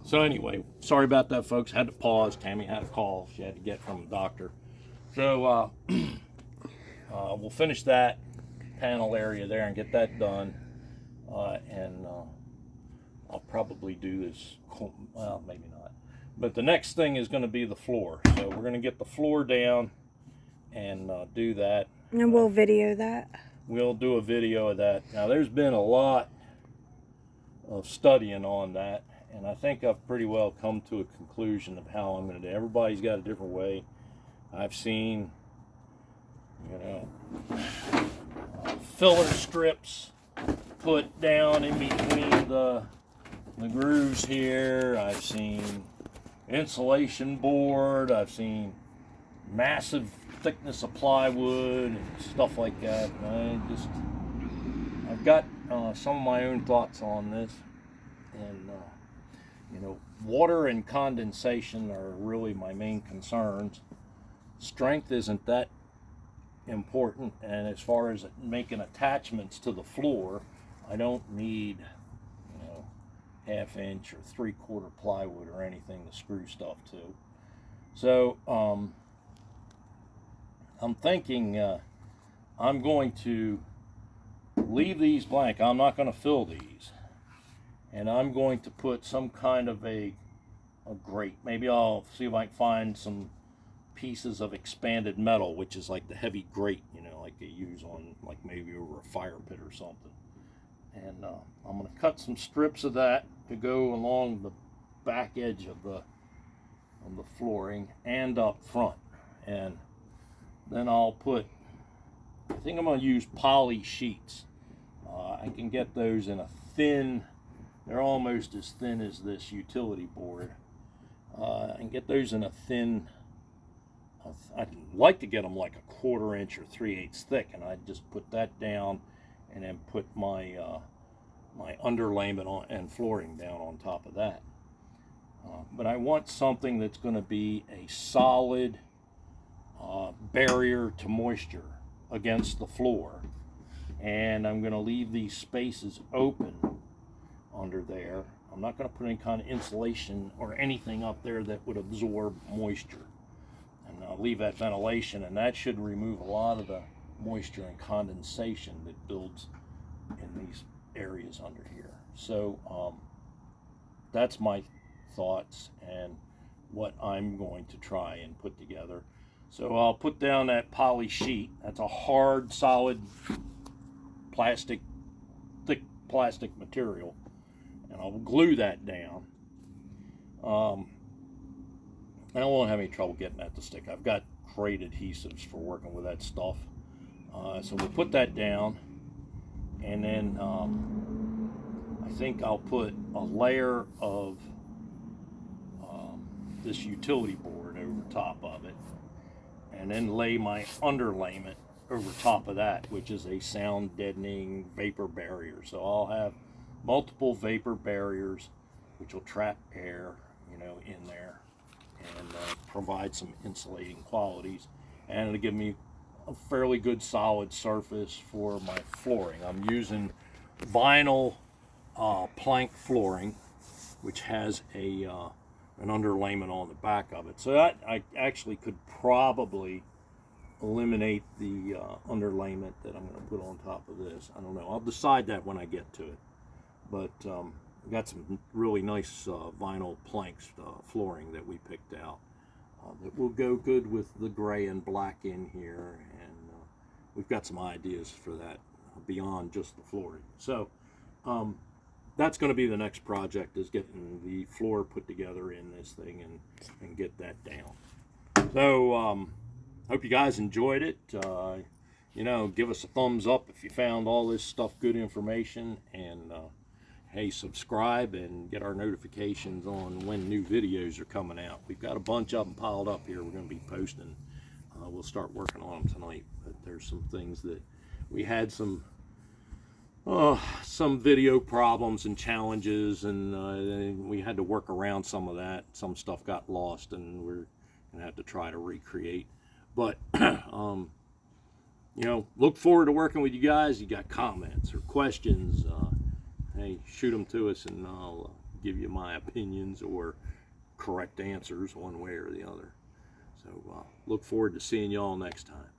So anyway, sorry about that, folks. Had to pause. Tammy had a call she had to get from the doctor. So we'll finish that panel area there and get that done. And I'll probably do this, well, maybe not. But the next thing is going to be the floor. So we're going to get the floor down and do that. And we'll video that. We'll do a video of that. Now, there's been a lot of studying on that, and I think I've pretty well come to a conclusion of how I'm going to do it. Everybody's got a different way. I've seen, you know, filler strips put down in between the grooves here. I've seen insulation board. I've seen massive thickness of plywood and stuff like that. I've got some of my own thoughts on this, and you know, water and condensation are really my main concerns. Strength isn't that important, and as far as making attachments to the floor, I don't need, you know, 1/2 inch or 3/4 plywood or anything to screw stuff to. So I'm thinking I'm going to leave these blank. I'm not going to fill these, and I'm going to put some kind of a grate. Maybe I'll see if I can find some pieces of expanded metal, which is like the heavy grate, you know, like they use on, like, maybe over a fire pit or something. And I'm going to cut some strips of that to go along the back edge of the flooring and up front. And then I'll put, I think I'm going to use poly sheets. I can get those in a thin, they're almost as thin as this utility board. I can get those in a thin, I'd like to get them like 1/4 inch or 3/8 thick, and I'd just put that down and then put my my underlayment on and flooring down on top of that. But I want something that's going to be a solid barrier to moisture against the floor, and I'm going to leave these spaces open under there. I'm not going to put any kind of insulation or anything up there that would absorb moisture, and I'll leave that ventilation, and that should remove a lot of the moisture and condensation that builds in these areas under here. So that's my thoughts and what I'm going to try and put together. So I'll put down that poly sheet. That's a hard, solid plastic, thick plastic material, and I'll glue that down. I won't have any trouble getting that to stick. I've got great adhesives for working with that stuff. So we'll put that down, and then I think I'll put a layer of this utility board over top of it, and then lay my underlayment over top of that, which is a sound deadening vapor barrier. So I'll have multiple vapor barriers which will trap air, you know, in there, and provide some insulating qualities, and it'll give me a fairly good solid surface for my flooring. I'm using vinyl plank flooring, which has an underlayment on the back of it. So that I actually could probably eliminate the underlayment that I'm going to put on top of this. I don't know. I'll decide that when I get to it. But we got some really nice vinyl planks flooring that we picked out that will go good with the gray and black in here, and we've got some ideas for that beyond just the flooring. So that's going to be the next project, is getting the floor put together in this thing and get that down. So hope you guys enjoyed it. You know, give us a thumbs up if you found all this stuff good information, and hey, subscribe and get our notifications on when new videos are coming out. We've got a bunch of them piled up here we're going to be posting. We'll start working on them tonight, but there's some things that we had some video problems and challenges, and we had to work around some of that. Some stuff got lost, and we're gonna have to try to recreate. But you know, look forward to working with you guys. You got comments or questions, hey, shoot them to us, and I'll give you my opinions or correct answers one way or the other. So look forward to seeing y'all next time.